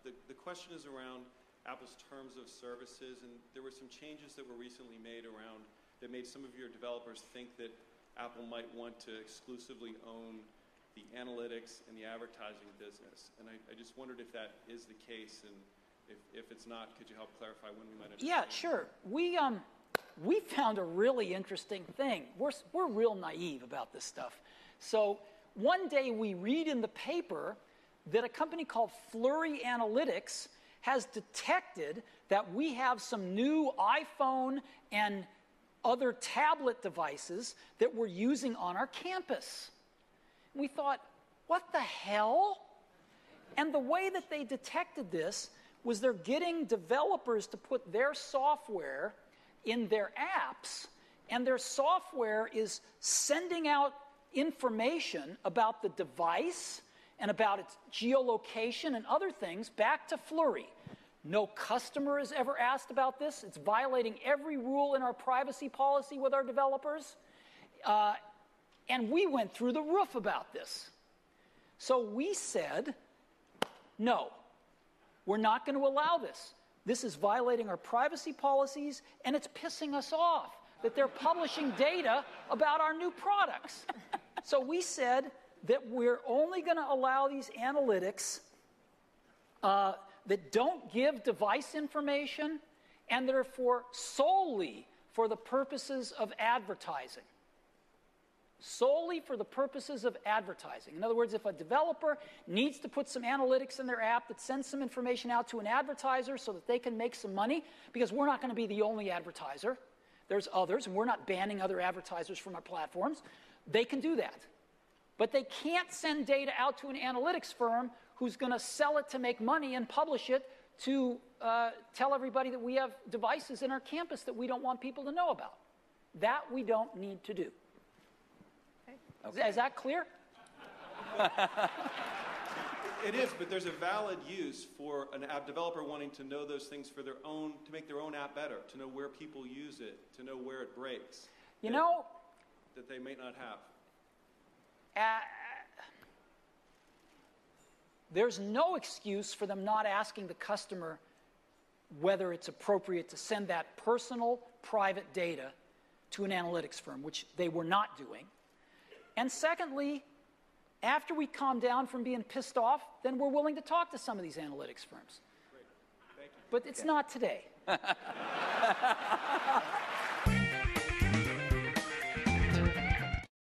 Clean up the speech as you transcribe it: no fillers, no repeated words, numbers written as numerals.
The question is around Apple's terms of services, and there were some changes that were recently made around that made some of your developers think that Apple might want to exclusively own the analytics and the advertising business. And I just wondered if that is the case, and if it's not, could you help clarify when we might understand? Yeah, sure. We found a really interesting thing. We're real naive about this stuff. So one day we read in the paper that a company called Flurry Analytics has detected that we have some new iPhone and other tablet devices that we're using on our campus. We thought, what the hell? And the way that they detected this was they're getting developers to put their software in their apps, and their software is sending out information about the device and about its geolocation and other things back to Flurry. No customer has ever asked about this. It's violating every rule in our privacy policy with our developers. And we went through the roof about this. So we said, no, we're not going to allow this. This is violating our privacy policies, and it's pissing us off that they're publishing data about our new products. So we said that we're only going to allow these analytics that don't give device information and that are solely for the purposes of advertising. Solely for the purposes of advertising. In other words, if a developer needs to put some analytics in their app that sends some information out to an advertiser so that they can make some money, because we're not going to be the only advertiser. There's others, and we're not banning other advertisers from our platforms. They can do that. But they can't send data out to an analytics firm who's going to sell it to make money and publish it to tell everybody that we have devices in our campus that we don't want people to know about. That we don't need to do. Okay. Is that clear? It is, but there's a valid use for an app developer wanting to know those things for their own, to make their own app better, to know where people use it, to know where it breaks. That they may not have. There's no excuse for them not asking the customer whether it's appropriate to send that personal, private data to an analytics firm, which they were not doing. And secondly, after we calm down from being pissed off, then we're willing to talk to some of these analytics firms. Great. Thank you. But it's not today.